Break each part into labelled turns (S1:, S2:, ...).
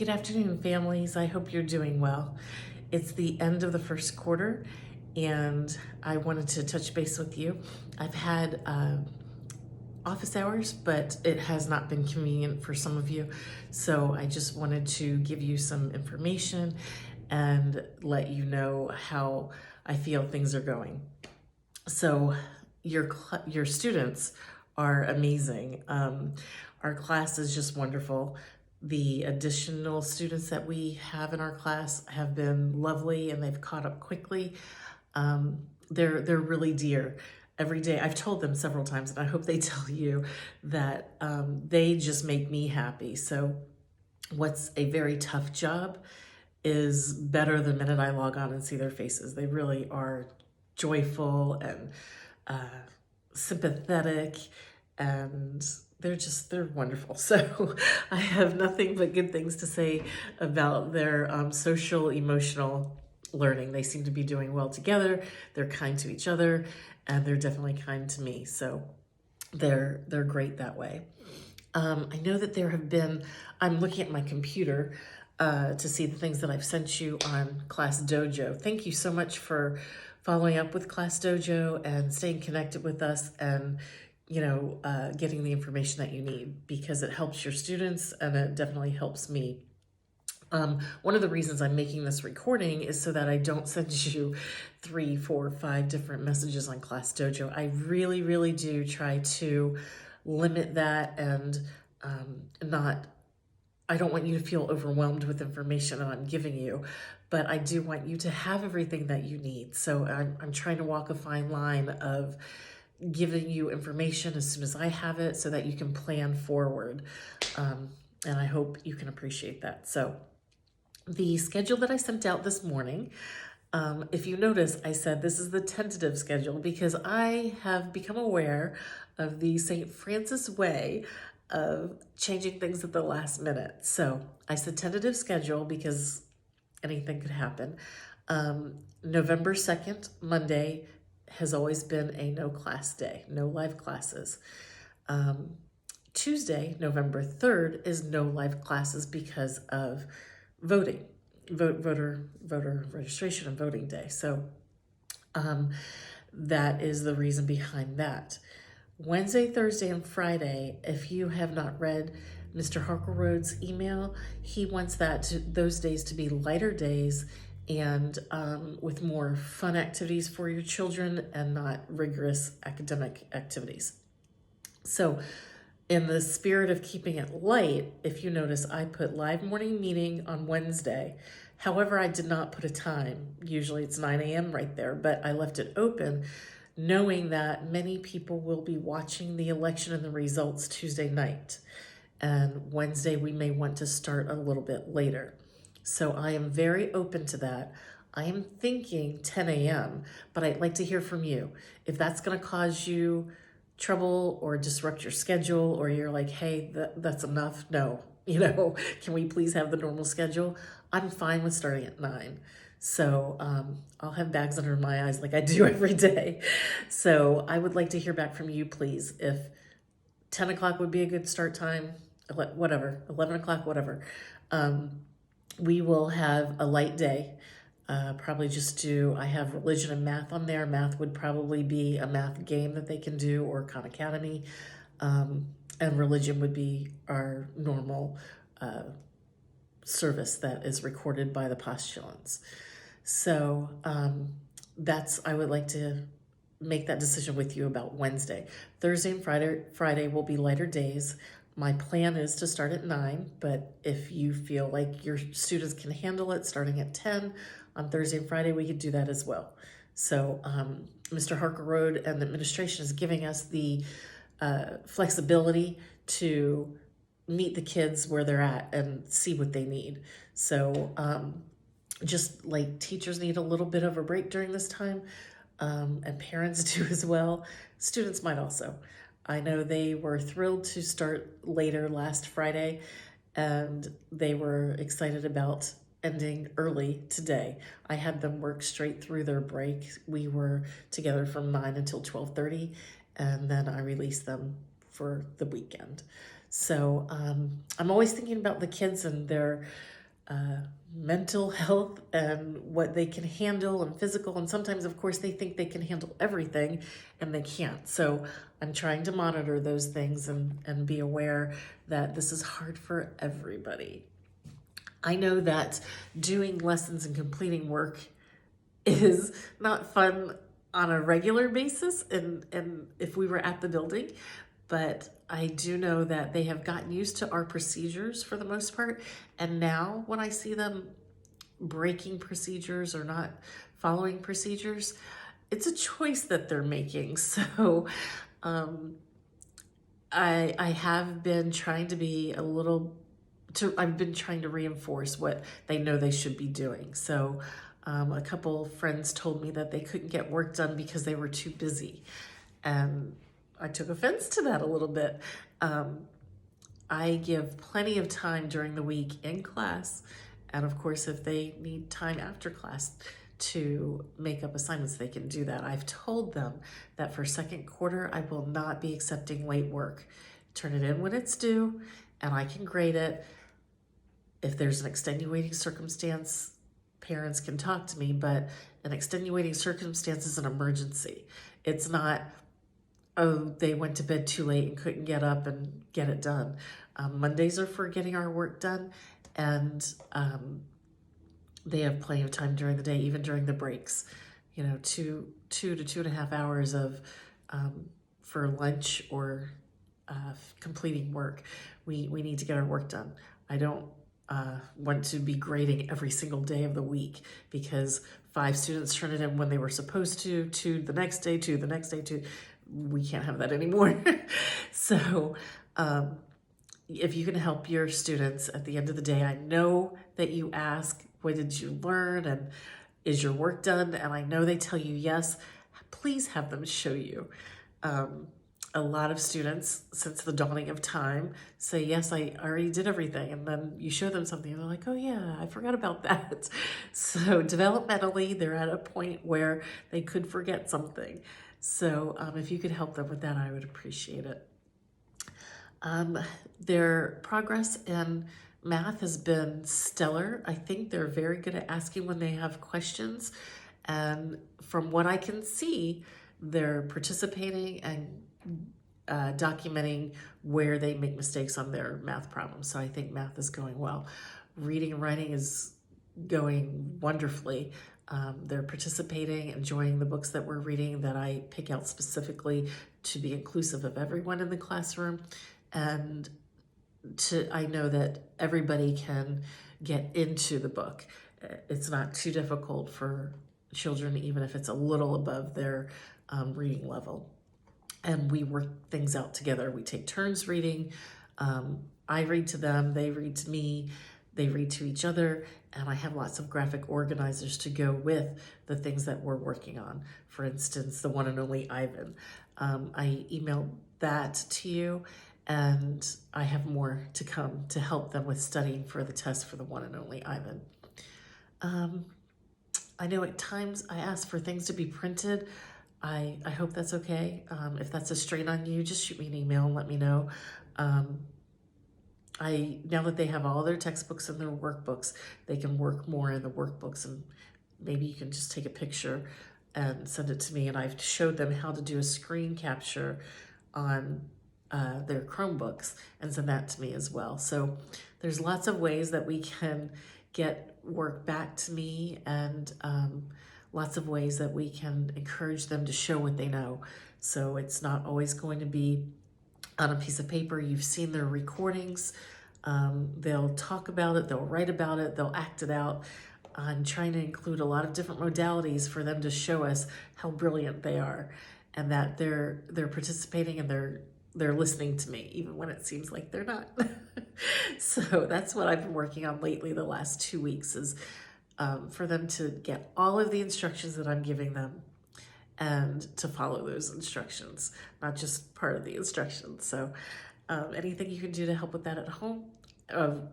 S1: Good afternoon, families. I hope you're doing well. It's the end of the first quarter, and I wanted to touch base with you. I've had office hours, but it has not been convenient for some of you. So I just wanted to give you some information and let you know how I feel things are going. So your students are amazing. Our class is just wonderful. The additional students that we have in our class have been lovely, and they've caught up quickly. They're really dear. Every day, I've told them several times, and I hope they tell you that they just make me happy. So what's a very tough job is better the minute I log on and see their faces. They really are joyful and sympathetic, and they're wonderful. So I have nothing but good things to say about their social emotional learning. They seem to be doing well together. They're kind to each other, and they're definitely kind to me. So they're great that way. I know that there have been, I'm looking at my computer to see the things that I've sent you on Class Dojo. Thank you so much for following up with Class Dojo and staying connected with us, and getting the information that you need, because it helps your students and it definitely helps me. One of the reasons I'm making this recording is so that I don't send you 3, 4, 5 different messages on Class Dojo. I really, really do try to limit that, and I don't want you to feel overwhelmed with information that I'm giving you, but I do want you to have everything that you need. So I'm trying to walk a fine line of giving you information as soon as I have it so that you can plan forward. And I hope you can appreciate that. So the schedule that I sent out this morning, if you notice, I said this is the tentative schedule because I have become aware of the St. Francis way of changing things at the last minute. So I said tentative schedule because anything could happen. November 2nd, Monday, has always been a no class day, no live classes. Tuesday, November 3rd, is no live classes because of voting, voter registration and voting day. So that is the reason behind that. Wednesday, Thursday, and Friday, if you have not read Mr. Harkleroad's email, he wants those days to be lighter days and with more fun activities for your children and not rigorous academic activities. So in the spirit of keeping it light, if you notice, I put live morning meeting on Wednesday. However, I did not put a time. Usually it's 9 a.m. right there, but I left it open knowing that many people will be watching the election and the results Tuesday night. And Wednesday, we may want to start a little bit later. So I am very open to that. I am thinking 10 a.m., but I'd like to hear from you. If that's going to cause you trouble or disrupt your schedule, or you're like, hey, that's enough. No, can we please have the normal schedule? I'm fine with starting at 9. So I'll have bags under my eyes like I do every day. So I would like to hear back from you, please. If 10 o'clock would be a good start time, whatever, 11 o'clock, whatever. We will have a light day. Probably I have religion and math on there. Math would probably be a math game that they can do, or Khan Academy. And religion would be our normal service that is recorded by the postulants. So I would like to make that decision with you about Wednesday. Thursday and Friday will be lighter days. My plan is to start at 9, but if you feel like your students can handle it starting at 10 on Thursday and Friday, we could do that as well. So Mr. Harkleroad and the administration is giving us the flexibility to meet the kids where they're at and see what they need. So just like teachers need a little bit of a break during this time, and parents do as well. Students might also. I know they were thrilled to start later last Friday, and they were excited about ending early today. I had them work straight through their break. We were together from 9 until 12:30, and then I released them for the weekend. So I'm always thinking about the kids and their mental health and what they can handle and physical. And sometimes, of course, they think they can handle everything and they can't. So I'm trying to monitor those things and be aware that this is hard for everybody. I know that doing lessons and completing work is not fun on a regular basis and if we were at the building, but I do know that they have gotten used to our procedures for the most part. And now when I see them breaking procedures or not following procedures, it's a choice that they're making. So um, I have been trying to be I've been trying to reinforce what they know they should be doing. So a couple friends told me that they couldn't get work done because they were too busy. And I took offense to that a little bit. I give plenty of time during the week in class. And of course, if they need time after class to make up assignments, they can do that. I've told them that for 2Quarter, I will not be accepting late work. Turn it in when it's due, and I can grade it. If there's an extenuating circumstance, parents can talk to me, but an extenuating circumstance is an emergency. It's not, oh, they went to bed too late and couldn't get up and get it done. Mondays are for getting our work done, and they have plenty of time during the day, even during the breaks. You know, two to 2.5 hours of for lunch or completing work. We need to get our work done. I don't want to be grading every single day of the week because 5 students turn it in when they were supposed to the next day, to the next day, to we can't have that anymore. So if you can help your students at the end of the day, I know that you ask, what did you learn? And is your work done? And I know they tell you yes. Please have them show you. A lot of students, since the dawning of time, say, yes, I already did everything. And then you show them something and they're like, oh yeah, I forgot about that. So developmentally, they're at a point where they could forget something. So if you could help them with that, I would appreciate it. Their progress in math has been stellar. I think they're very good at asking when they have questions. And from what I can see, they're participating and documenting where they make mistakes on their math problems. So I think math is going well. Reading and writing is going wonderfully. They're participating, enjoying the books that we're reading that I pick out specifically to be inclusive of everyone in the classroom. And I know that everybody can get into the book. It's not too difficult for children, even if it's a little above their reading level. And we work things out together. We take turns reading. I read to them, they read to me, they read to each other, and I have lots of graphic organizers to go with the things that we're working on. For instance, the one and only Ivan. I emailed that to you, and I have more to come to help them with studying for the test for the one and only Ivan. I know at times I ask for things to be printed. I hope that's okay. If that's a strain on you, just shoot me an email and let me know. Now that they have all their textbooks and their workbooks, they can work more in the workbooks, and maybe you can just take a picture and send it to me. And I've showed them how to do a screen capture on their Chromebooks and send that to me as well. So there's lots of ways that we can get work back to me, and lots of ways that we can encourage them to show what they know. So it's not always going to be on a piece of paper. You've seen their recordings. They'll talk about it, they'll write about it, they'll act it out. I'm trying to include a lot of different modalities for them to show us how brilliant they are, and that they're participating and they're listening to me, even when it seems like they're not. So that's what I've been working on lately the last 2 weeks, is for them to get all of the instructions that I'm giving them and to follow those instructions, not just part of the instructions. So anything you can do to help with that at home,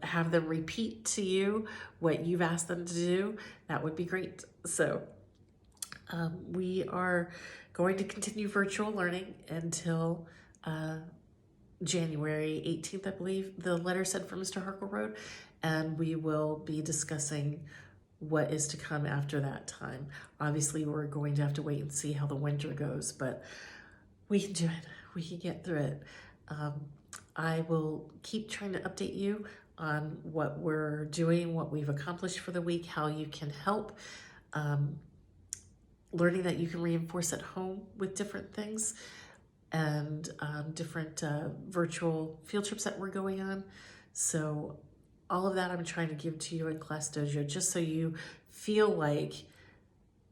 S1: have them repeat to you what you've asked them to do, that would be great. So we are going to continue virtual learning until January 18th, I believe the letter said from Mr. Harkleroad, and we will be discussing what is to come after that time. Obviously, we're going to have to wait and see how the winter goes, but we can do it. We can get through it. I will keep trying to update you on what we're doing, what we've accomplished for the week, how you can help. Learning that you can reinforce at home with different things and different virtual field trips that we're going on. So all of that I'm trying to give to you in Class Dojo, just so you feel like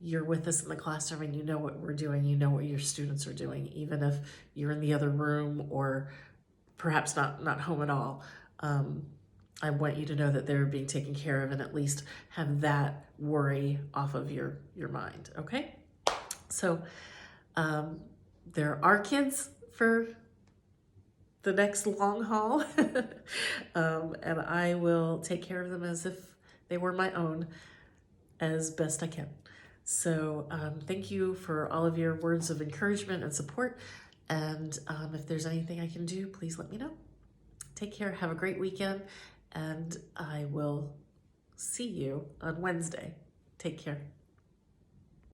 S1: you're with us in the classroom and you know what we're doing, you know what your students are doing, even if you're in the other room or perhaps not home at all. I want you to know that they're being taken care of and at least have that worry off of your mind, okay? So there are kids for the next long haul, and I will take care of them as if they were my own as best I can. So thank you for all of your words of encouragement and support, and if there's anything I can do, please let me know. Take care, have a great weekend, and I will see you on Wednesday. Take care.